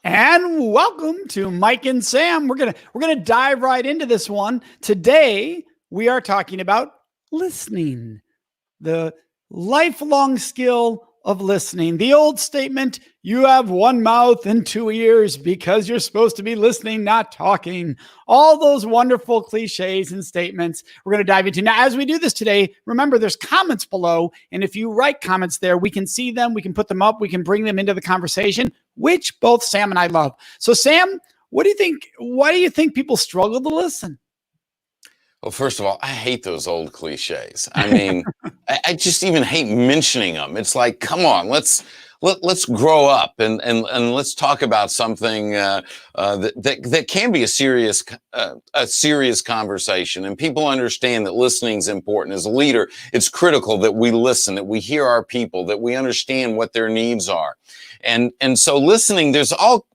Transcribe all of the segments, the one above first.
And welcome to Mike and Sam. We're gonna dive right into this one. Today we are talking about listening, the lifelong skill of listening. The old statement, you have one mouth and two ears because you're supposed to be listening, not talking. All those wonderful cliches and statements we're going to dive into. Now, as we do this today, remember there's comments below. And if you write comments there, we can see them, we can put them up, we can bring them into the conversation, which both Sam and I love. So Sam, what do you think? Why do you think people struggle to listen? Well, first of all, I hate those old cliches. I mean, I just even hate mentioning them. It's like, come on, let's grow up and let's talk about something that can be a serious conversation. And people understand that listening is important. As a leader, it's critical that we listen, that we hear our people, that we understand what their needs are. And so listening,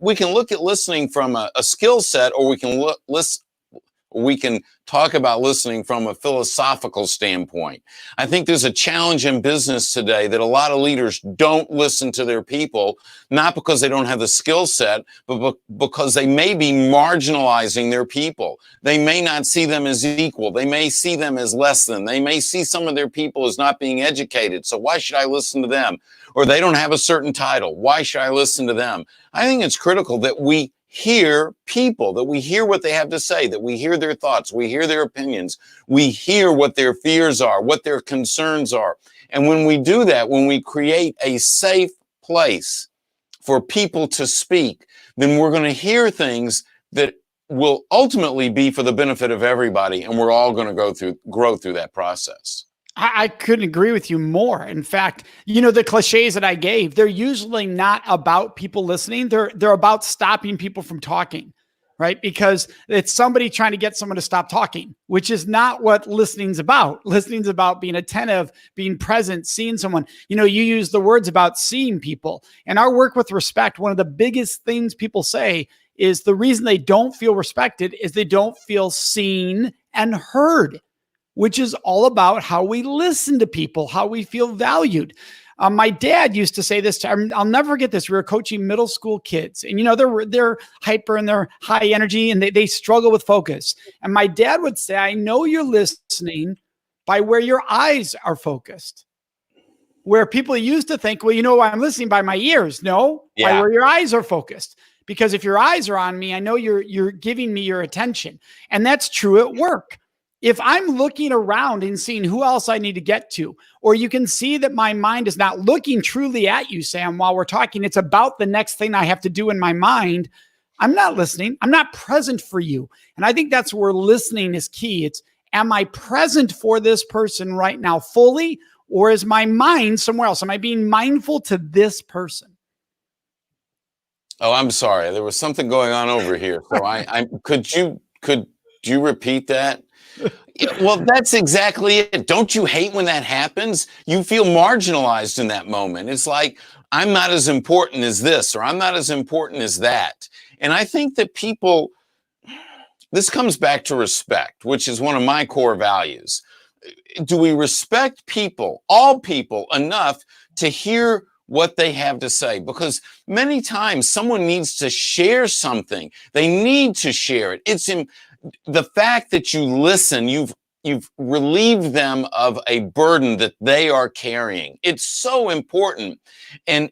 we can look at listening from a skill set, or we can talk about listening from a philosophical standpoint. I think there's a challenge in business today that a lot of leaders don't listen to their people, not because they don't have the skill set, but because they may be marginalizing their people. They may not see them as equal. They may see them as less than. They may see some of their people as not being educated. So why should I listen to them? Or they don't have a certain title. Why should I listen to them? I think it's critical that we hear people, that we hear what they have to say, that we hear their thoughts, we hear their opinions, we hear what their fears are, what their concerns are. And when we do that, when we create a safe place for people to speak, then we're going to hear things that will ultimately be for the benefit of everybody, and we're all going to grow through that process. I couldn't agree with you more. In fact, the cliches that I gave, they're usually not about people listening. They're about stopping people from talking, right? Because it's somebody trying to get someone to stop talking, which is not what listening's about. Listening's about being attentive, being present, seeing someone. You use the words about seeing people. And our work with respect, one of the biggest things people say is the reason they don't feel respected is they don't feel seen and heard, which is all about how we listen to people, how we feel valued. My dad used to say this, I'll never forget this. We were coaching middle school kids, and they're hyper and they're high energy and they struggle with focus. And my dad would say, I know you're listening by where your eyes are focused. Where people used to think, well, I'm listening by my ears. No, by where your eyes are focused. Because if your eyes are on me, I know you're giving me your attention. And that's true at work. If I'm looking around and seeing who else I need to get to, or you can see that my mind is not looking truly at you, Sam, while we're talking, it's about the next thing I have to do in my mind. I'm not listening. I'm not present for you. And I think that's where listening is key. It's, am I present for this person right now fully, or is my mind somewhere else? Am I being mindful to this person? Oh, I'm sorry. There was something going on over here. So could you repeat that? Well, that's exactly it. Don't you hate when that happens? You feel marginalized in that moment. It's like, I'm not as important as this, or I'm not as important as that. And I think that this comes back to respect, which is one of my core values. Do we respect people, all people, enough to hear what they have to say? Because many times someone needs to share something. They need to share it. It's the fact that you listen, you've relieved them of a burden that they are carrying. It's so important. And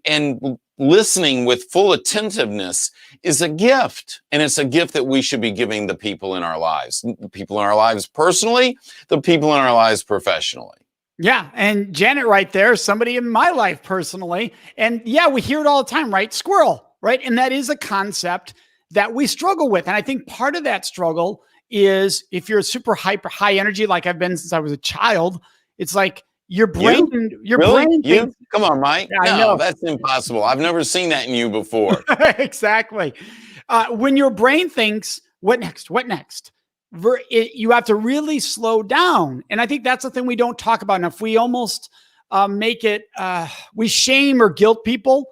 listening with full attentiveness is a gift. And it's a gift that we should be giving the people in our lives. The people in our lives personally, the people in our lives professionally. Yeah. And Janet right there, somebody in my life personally. And yeah, we hear it all the time, right? Squirrel, right? And that is a concept that we struggle with. And I think part of that struggle is if you're super high energy, like I've been since I was a child, it's like your brain, brain thinks, come on, Mike. Yeah, no, I know. That's impossible. I've never seen that in you before. Exactly. When your brain thinks, what next? What next? You have to really slow down. And I think that's the thing we don't talk about enough. We almost make it, we shame or guilt people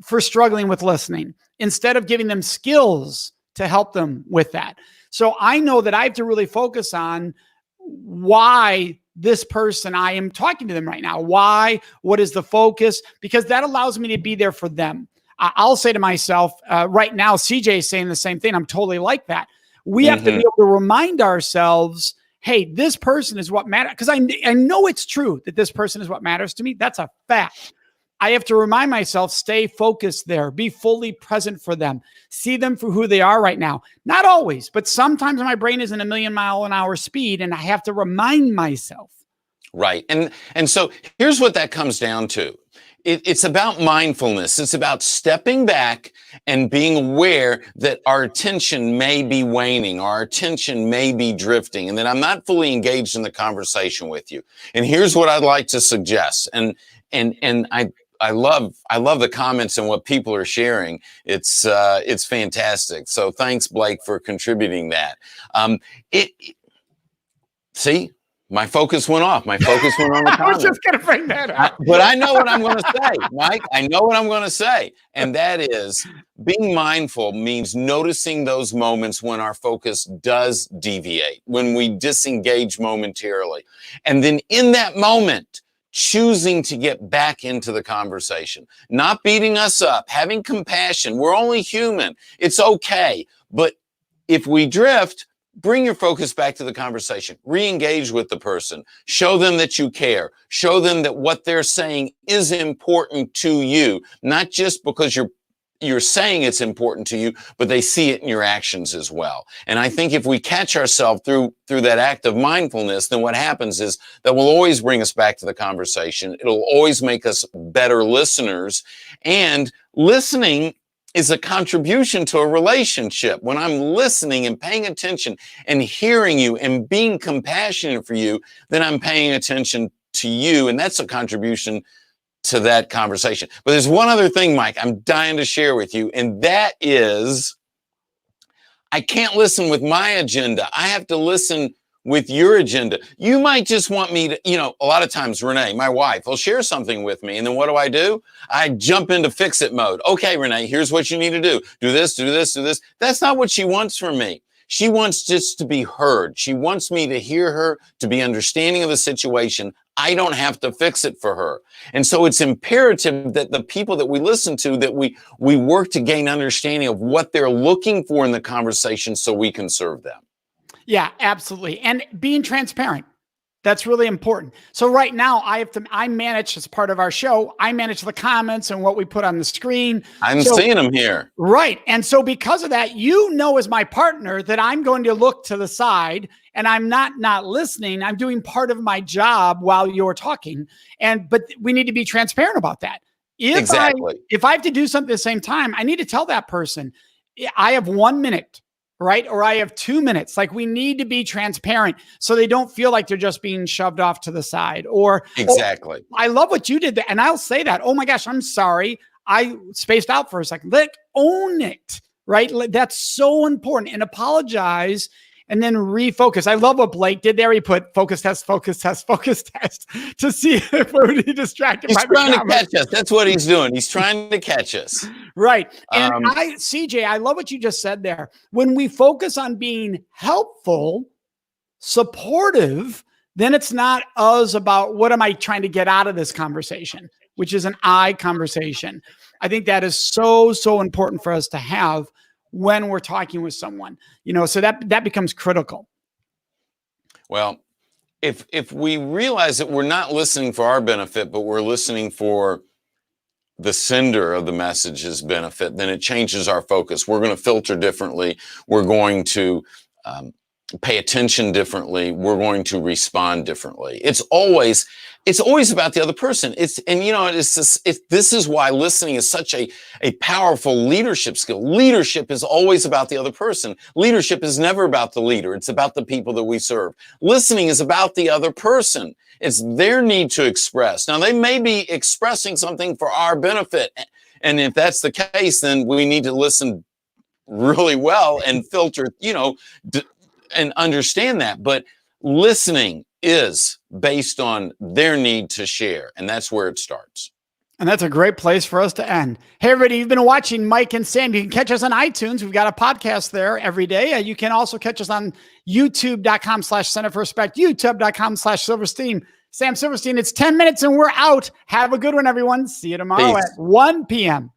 for struggling with listening instead of giving them skills to help them with that. So I know that I have to really focus on why this person, I am talking to them right now. Why? What is the focus? Because that allows me to be there for them. I'll say to myself right now, CJ is saying the same thing. I'm totally like that. We have to be able to remind ourselves, hey, this person is what matters. Because I know it's true that this person is what matters to me. That's a fact. I have to remind myself, stay focused there, be fully present for them, see them for who they are right now. Not always, but sometimes my brain is in a 1,000,000-mile-an-hour speed, and I have to remind myself. Right. And so here's what that comes down to. It's about mindfulness. It's about stepping back and being aware that our attention may be waning, our attention may be drifting, and that I'm not fully engaged in the conversation with you. And here's what I'd like to suggest. And I love the comments and what people are sharing. It's fantastic. So thanks, Blake, for contributing that. See? My focus went off. My focus went on the comments. I was just going to bring that up. But I know what I'm going to say, Mike. I know what I'm going to say. And that is, being mindful means noticing those moments when our focus does deviate, when we disengage momentarily. And then in that moment, choosing to get back into the conversation, not beating us up, having compassion. We're only human. It's okay. But if we drift, bring your focus back to the conversation, re-engage with the person, show them that you care, show them that what they're saying is important to you, not just because you're saying it's important to you, but they see it in your actions as well. And I think if we catch ourselves through that act of mindfulness, then what happens is that will always bring us back to the conversation. It'll always make us better listeners, and listening is a contribution to a relationship. When I'm listening and paying attention and hearing you and being compassionate for you, then I'm paying attention to you. And that's a contribution to that conversation. But there's one other thing, Mike, I'm dying to share with you. And that is, I can't listen with my agenda. I have to listen with your agenda. You might just want me to, a lot of times Renee, my wife, will share something with me. And then what do? I jump into fix-it mode. Okay, Renee, here's what you need to do. Do this, do this, do this. That's not what she wants from me. She wants just to be heard. She wants me to hear her, to be understanding of the situation. I don't have to fix it for her. And so it's imperative that the people that we listen to, that we work to gain understanding of what they're looking for in the conversation so we can serve them. Yeah, absolutely. And being transparent. That's really important. So right now I manage, as part of our show, I manage the comments and what we put on the screen. I'm seeing them here. Right. And so because of that, as my partner, that I'm going to look to the side and I'm not listening. I'm doing part of my job while you're talking. But we need to be transparent about that. Exactly. If I have to do something at the same time, I need to tell that person, I have 1 minute. Right? Or I have 2 minutes. Like, we need to be transparent so they don't feel like they're just being shoved off to the side. Exactly. I love what you did there. And I'll say that. Oh my gosh, I'm sorry. I spaced out for a second. Own it. Right? That's so important. And apologize and then refocus. I love what Blake did there. He put focus test to see if we're distracted. He's trying to catch us. That's what he's doing. He's trying to catch us. Right. And CJ, I love what you just said there. When we focus on being helpful, supportive, then it's not us about what am I trying to get out of this conversation, which is an I conversation. I think that is so, so important for us to have when we're talking with someone, so that becomes critical. Well, if we realize that we're not listening for our benefit, but we're listening for the sender of the message's benefit, then it changes our focus. We're going to filter differently. We're going to pay attention differently. We're going to respond differently. It's always about the other person. This is why listening is such a powerful leadership skill. Leadership is always about the other person. Leadership is never about the leader. It's about the people that we serve. Listening is about the other person. It's their need to express. Now, they may be expressing something for our benefit. And if that's the case, then we need to listen really well and filter, and understand that. But listening is based on their need to share. And that's where it starts. And that's a great place for us to end. Hey, everybody, you've been watching Mike and Sam. You can catch us on iTunes. We've got a podcast there every day. You can also catch us on youtube.com/Center for Respect, youtube.com/Silverstein. Sam Silverstein, it's 10 minutes and we're out. Have a good one, everyone. See you tomorrow Peace. at 1 p.m.